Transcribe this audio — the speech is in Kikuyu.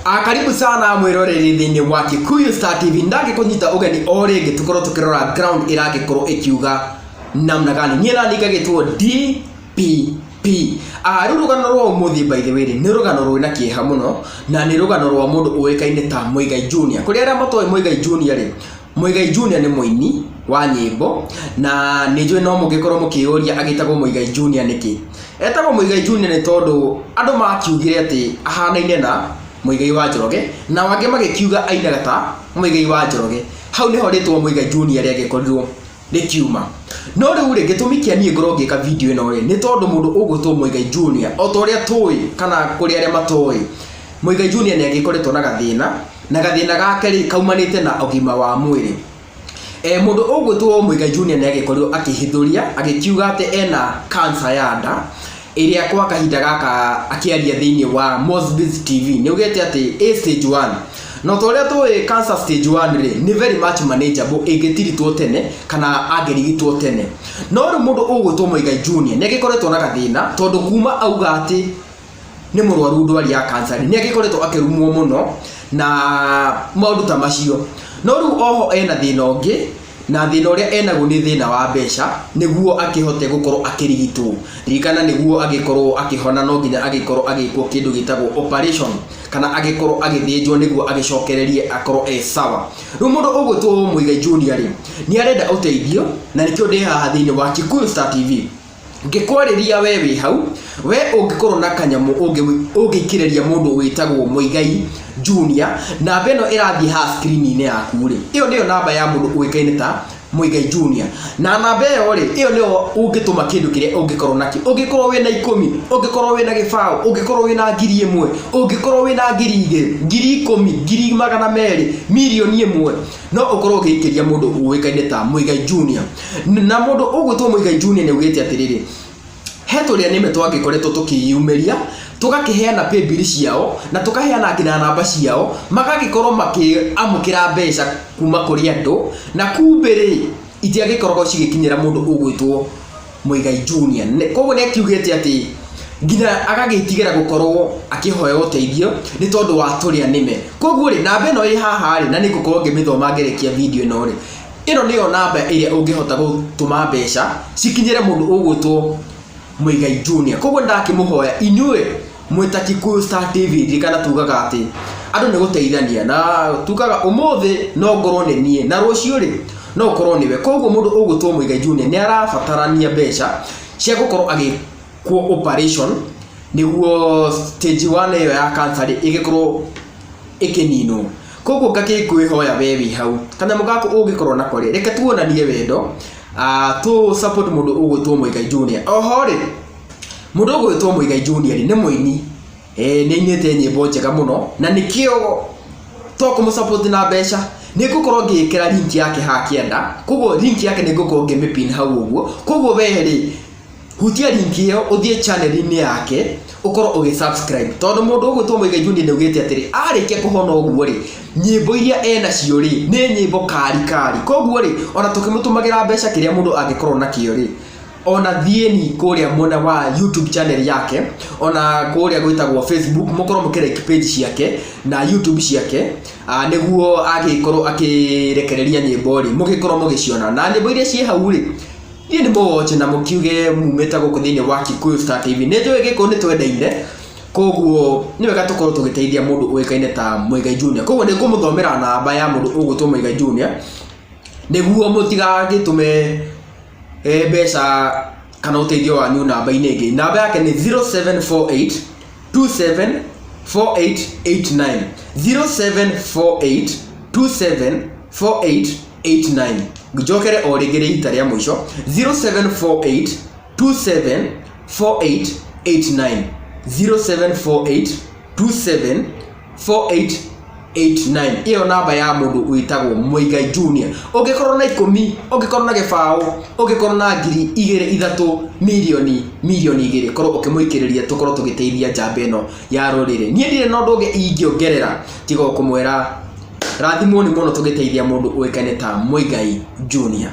Karibu sana mwiroreri thiini wa Kikuyu Star TV. Ndage kunyita ugeni o ringi tukorwo tukirora ground iragikorwo ikiuga namna gani. Niena nigagitwo DPP. Rugano rwa umuthi by the way ni rugano rwina kieha muno na ni rugano rwa mundu uikaine ta Muigai Junior. Kuri aria matoe Muigai Junior ri, Muigai Junior ni muini wa nyimbo na nijwe no mugikorwo mukiuria agitagwo Muigai Junior niki. Etagwo Muigai Junior ni tondu andu makiugire ati ahanaine na Muigai wa Njoroge na wange magikiuga ainaga ta Muigai wa Njoroge. Hau ni horitwo Muigai Junior ria gikorirwo rikiuma. No riu ri gitumi kia nie ngoro ngika video ino ri ni tondu mundu ugutwo Muigai Junior o to ria tui kana kuri aria matoi. Muigai Junior ni agikoretwo na gathina gake ri kaumanite na ogima wa mwiri. Mundu ugutwo Muigai Junior ni agikorirwo akihithuria agikiuga ati ena cancer ya nda iria kwa kahinda gaka akiaria thiini wa Mosbis TV ni ugete ati stage 1 no toria tu cancer stage 1 ri ni very much manageable ingitiritwo tene kana angirigitwo tene. No ri mundu ugutwo Muigai Junior ni agikoretwo na gathina tondu kuma auga ati ni murwaru ndwari ya cancer ni agikoretwo akirumwo muno na maundu ta macio. No ri oho ena thina ungi na thina uria enaguo ni thina wa mbeca niguo akihote gukorwo akirigitwo ririkana niguo agikorwo akihona no nginya agikorwo agikwo kindu gitagwo operation kana agikorwo agithinjwo niguo agicokererie akorwo sawa. Ru mundu ugutwo Muigai Junior ri ni arenda uteithio na nikio ndi haha thiini wa Kikuyu Star TV ngikwariria we wi hau we ungikorwo na kanyamu ungikireria mundu witagwo Muigai Junior na beno irathi ha screen ine yaku ri iyo niyo namba ya mundu uikaine ta Muigai Junior na namba iyo ri iyo niyo ungituma kindu kiria ungikorwo naki ungikorwo wina 10 ungikorwo wina gibao ungikorwo wina 1000 ungikorwo wina 2000 10,000 200,000 milioni 1 no ukorwo ugikiria mundu uikaine ta Muigai Junior na mundu ugutwo Muigai Junior ni ugite atiriri heturia nime twangikoretwo tukiyumeria tugakiheana pay bill ciao na tukaheana ngina namba ciao magagikorwo makiamukira mbeca kuma kuri andu na kumbe ri itiagikorwo cigikinyira mundu ugwitwo Muigai Junior. Koguo ni akiugite ati ngina agagitigira gukorwo akihoya uteithio ni tondu wa turia nime. Koguo ri namba ino i haha ri na nigukorwo ngimithoma ngerekia video ino ri ino niyo namba iria ungihota gutuma mbeca cikinyire mundu ugwitwo Muigai Junior. Koguo ndakimuhoya inyue mwita Kikuyu Star TV rikana tugaga ati andu ni guteithania na tugaga umuthi no ngorwo ni nie na rucio ri no korwo niwe. Koguo mundu ugutwo Muigai Junior ni arabatarania mbeca cia gukorwo agikwo operation niguo stage 1 iyo ya cancer igikorwo ikininwo. Koguo ngakikwihoya we wi hau kana mugako ungikorwo na kore reke tuonanie wendo tu support mundu ugutwo Muigai Junior. Oho ri mundu ugwitwo Muigai Junior ni muini ni nyete nyimbo njega muno na nikio toko musupport na mbeca nigukorwo ngikira link yake ha kienda. Koguo link yake nigukorwo ngimipin hau uguo. Koguo we ri hutia link iyo uthie channel ini yake ukorwo ugisubscribe tondu mundu ugwitwo Muigai Junior ni ugite atiri arikia kuhona uguo ri nyimbo iria ena cio ri ni nyimbo kari. Koguo ri ona tukimutumagira mbeca kiria mundu angikorwo na kio ri ona thieni kuria mona wa YouTube channel yake ona kuria gwitagwo Facebook mukorwo mukireke page ciake na YouTube ciake niguo agikorwo akirekereria nyimbo ri mugikorwo mugiciona na nyimbo iria cie hau ri ni muwoche na mukiuge mumeta guku thiini wa Kikuyu Star TV ni njwe giko ni twendeire. Koguo ni wega tukorwo tugiteithia mundu uikaine ta Muigai Junior. Koguo ni ngumuthomera namba ya mundu ugutwo Muigai Junior niguo mutigagitume mbeca kana uteithio wanyu namba ine ingi. Namba yake ni 0748 274889 0748 274889. Njokere o rigire itaria mwisho 0748 274889 0748 274889. iyo namba ya mundu uitagwo Muigai Junior. Ungikorwo na 10 ungikorwo na gibao ungikorwo na 2,000 3 milioni 2 korwo ukimuikiriria tukorwo tugiteithia njamba ino ya rurire. Nie ndire no ndoge ingiongerera tigo kumwera rathimwo ni muno tugiteithia mundu uikaine ta Muigai Junior.